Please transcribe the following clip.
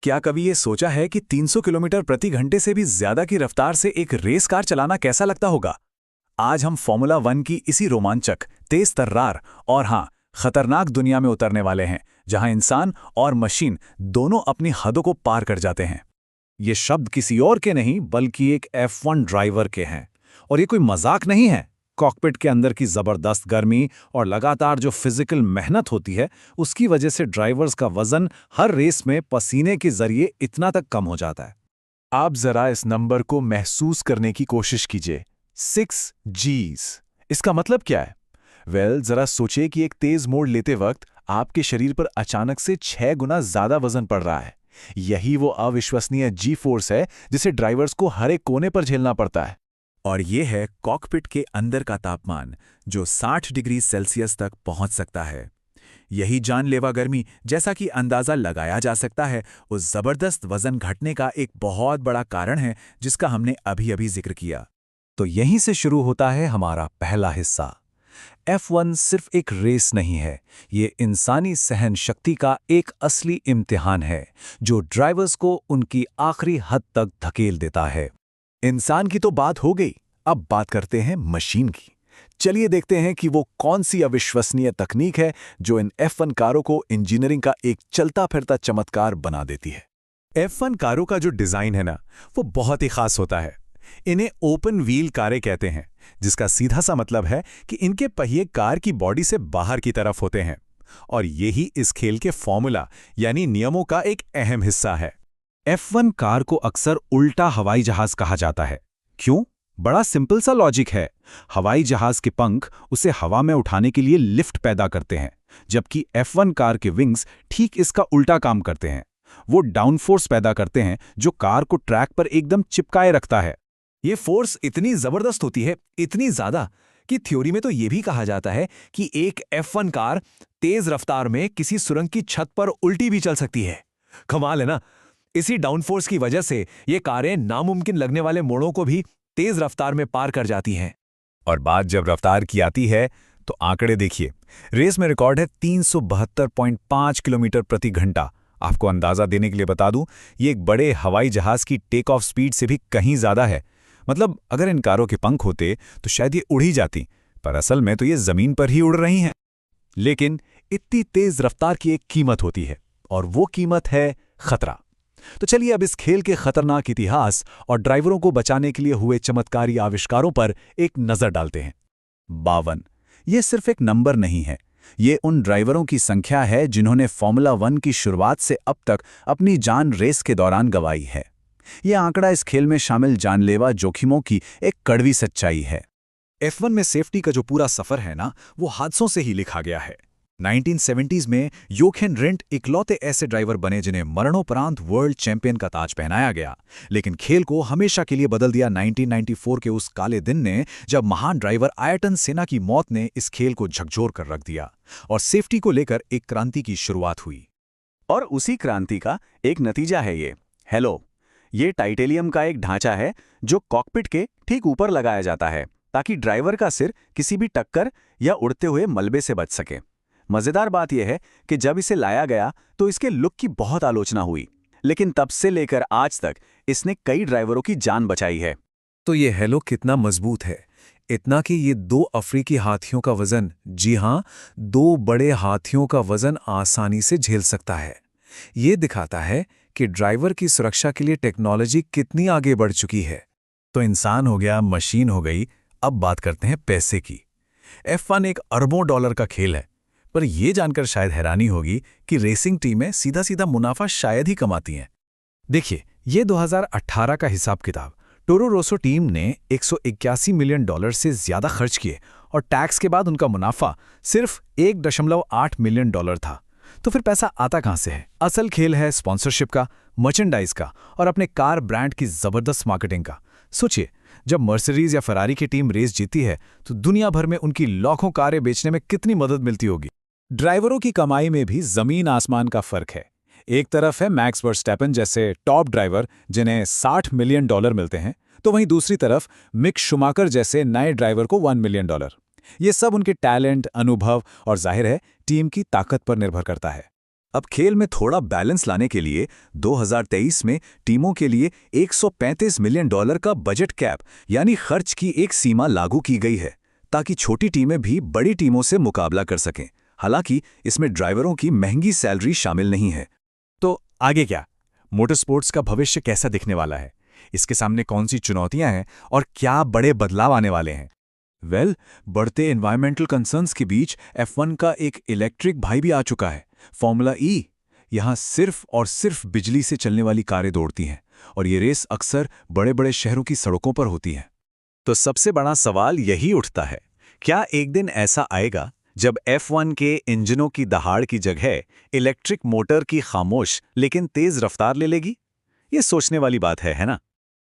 क्या कभी ये सोचा है कि 300 किलोमीटर प्रति घंटे से भी ज्यादा की रफ्तार से एक रेस कार चलाना कैसा लगता होगा? आज हम फॉर्मूला 1 की इसी रोमांचक, तेज तर्रार और हाँ, खतरनाक दुनिया में उतरने वाले हैं, जहां इंसान और मशीन दोनों अपनी हदों को पार कर जाते हैं। ये शब्द किसी और के नहीं बल्कि एक F1 ड्राइवर के हैं। और ये कोई मजाक नहीं है। कॉकपिट के अंदर की जबरदस्त गर्मी और लगातार जो फिजिकल मेहनत होती है, उसकी वजह से ड्राइवर्स का वजन हर रेस में पसीने के जरिए इतना तक कम हो जाता है। आप जरा इस नंबर को महसूस करने की कोशिश कीजिए, 6 Gs। इसका मतलब क्या है? जरा सोचिए कि एक तेज मोड़ लेते वक्त आपके शरीर पर अचानक से 6 गुना ज्यादा वजन पड़ रहा है। यही वो अविश्वसनीय जी फोर्स है जिसे ड्राइवर्स को हर एक कोने पर झेलना पड़ता है। और ये है कॉकपिट के अंदर का तापमान, जो 60 डिग्री सेल्सियस तक पहुंच सकता है। यही जानलेवा गर्मी, जैसा कि अंदाजा लगाया जा सकता है, उस जबरदस्त वजन घटने का एक बहुत बड़ा कारण है जिसका हमने अभी जिक्र किया। तो यहीं से शुरू होता है हमारा पहला हिस्सा। F1 सिर्फ एक रेस नहीं है, ये इंसानी सहन शक्ति का एक असली इम्तिहान है, जो ड्राइवर्स को उनकी आखिरी हद तक धकेल देता है। इंसान की तो बात हो गई, अब बात करते हैं मशीन की। चलिए देखते हैं कि वो कौन सी अविश्वसनीय तकनीक है जो इन F1 कारों को इंजीनियरिंग का एक चलता फिरता चमत्कार बना देती है। F1 कारों का जो डिजाइन है ना, वो बहुत ही खास होता है। इन्हें ओपन व्हील कारें कहते हैं, जिसका सीधा सा मतलब है कि इनके पहिए कार की बॉडी से बाहर की तरफ होते हैं। और यही इस खेल के फॉर्मूला यानी नियमों का एक अहम हिस्सा है। F1 कार को अक्सर उल्टा हवाई जहाज कहा जाता है। क्यों? बड़ा सिंपल सा लॉजिक है। हवाई जहाज के पंख उसे हवा में उठाने के लिए लिफ्ट पैदा करते हैं, जबकि F1 कार के विंग्स ठीक इसका उल्टा काम करते हैं। वो डाउनफोर्स पैदा करते हैं जो कार को ट्रैक पर एकदम चिपकाए रखता है। ये फोर्स इतनी जबरदस्त होती है, इतनी ज्यादा, कि थ्योरी में तो ये भी कहा जाता है कि एक F1 कार तेज रफ्तार में किसी सुरंग की छत पर उल्टी भी चल सकती है। कमाल है ना? इसी डाउनफोर्स की वजह से ये कारें नामुमकिन लगने वाले मोड़ों को भी तेज रफ्तार में पार कर जाती हैं। और बात जब रफ्तार की आती है तो आंकड़े देखिए। रेस में रिकॉर्ड है 372.5 किलोमीटर प्रति घंटा। आपको अंदाजा देने के लिए बता दूं, ये एक बड़े हवाई जहाज की टेक ऑफ स्पीड से भी कहीं ज्यादा है। मतलब अगर इन कारों के पंख होते तो शायद ये उड़ ही जाती, पर असल में तो ये जमीन पर ही उड़ रही हैं। लेकिन इतनी तेज रफ्तार की एक कीमत होती है, और वो कीमत है खतरा। तो चलिए अब इस खेल के खतरनाक इतिहास और ड्राइवरों को बचाने के लिए हुए चमत्कारी आविष्कारों पर एक नजर डालते हैं। 52 ये सिर्फ एक नंबर नहीं है, ये उन ड्राइवरों की संख्या है जिन्होंने फॉर्मूला 1 की शुरुआत से अब तक अपनी जान रेस के दौरान गंवाई है। यह आंकड़ा इस खेल में शामिल जानलेवा जोखिमों की एक कड़वी सच्चाई है। F1 में सेफ्टी का जो पूरा सफर है ना, वो हादसों से ही लिखा गया है। 1970s में योखेन रिंट इकलौते ऐसे ड्राइवर बने जिन्हें मरणोपरांत वर्ल्ड चैंपियन का ताज पहनाया गया। लेकिन खेल को हमेशा के लिए बदल दिया 1994 के उस काले दिन ने, जब महान ड्राइवर आयरटन सेना की मौत ने इस खेल को झकझोर कर रख दिया और सेफ्टी को लेकर एक क्रांति की शुरुआत हुई। और उसी क्रांति का एक नतीजा है ये हेलो। ये टाइटेनियम का एक ढांचा है जो कॉकपिट के ठीक ऊपर लगाया जाता है, ताकि ड्राइवर का सिर किसी भी टक्कर या उड़ते हुए मलबे से बच सके। मजेदार बात यह है कि जब इसे लाया गया तो इसके लुक की बहुत आलोचना हुई, लेकिन तब से लेकर आज तक इसने कई ड्राइवरों की जान बचाई है। तो ये हेलो कितना मजबूत है, इतना कि ये 2 अफ्रीकी हाथियों का वजन, जी हां, 2 बड़े हाथियों का वजन आसानी से झेल सकता है। ये दिखाता है कि ड्राइवर की सुरक्षा के लिए टेक्नोलॉजी कितनी आगे बढ़ चुकी है। तो इंसान हो गया, मशीन हो गई, अब बात करते हैं पैसे की। F1 एक अरबों डॉलर का खेल है, पर यह जानकर शायद हैरानी होगी कि रेसिंग टीमें सीधा सीधा मुनाफा शायद ही कमाती हैं। देखिए, ये 2018 का हिसाब किताब। टोरो रोसो टीम ने $181 मिलियन से ज्यादा खर्च किए और टैक्स के बाद उनका मुनाफा सिर्फ $1.8 मिलियन था। तो फिर पैसा आता कहां से है? असल खेल है स्पॉन्सरशिप का, मर्चेंडाइज का और अपने कार ब्रांड की जबरदस्त मार्केटिंग का। सोचिए, जब मर्सिडीज या फरारी की टीम रेस जीती है तो दुनिया भर में उनकी लाखों कारें बेचने में कितनी मदद मिलती होगी। ड्राइवरों की कमाई में भी जमीन आसमान का फर्क है। एक तरफ है मैक्स वर्स्टैपेन जैसे टॉप ड्राइवर जिन्हें $60 मिलियन मिलते हैं, तो वहीं दूसरी तरफ मिक शूमाकर जैसे नए ड्राइवर को $1 मिलियन। ये सब उनके टैलेंट, अनुभव और जाहिर है टीम की ताकत पर निर्भर करता है। अब खेल में थोड़ा बैलेंस लाने के लिए 2023 में टीमों के लिए $135 मिलियन का बजट कैप यानी खर्च की एक सीमा लागू की गई है, ताकि छोटी टीमें भी बड़ी टीमों से मुकाबला कर सकें। हालांकि इसमें ड्राइवरों की महंगी सैलरी शामिल नहीं है। तो आगे क्या? मोटरस्पोर्ट्स का भविष्य कैसा दिखने वाला है? इसके सामने कौन सी चुनौतियां हैं और क्या बड़े बदलाव आने वाले हैं? बढ़ते एनवायरमेंटल कंसर्न्स के बीच F1 का एक इलेक्ट्रिक भाई भी आ चुका है, फॉर्मूला E। यहाँ सिर्फ और सिर्फ बिजली से चलने वाली कारें दौड़ती हैं और ये रेस अक्सर बड़े-बड़े शहरों की सड़कों पर होती हैं। तो सबसे बड़ा सवाल यही उठता है, क्या एक दिन ऐसा आएगा जब F1 के इंजनों की दहाड़ की जगह इलेक्ट्रिक मोटर की खामोश लेकिन तेज रफ्तार ले लेगी? ये सोचने वाली बात है ना?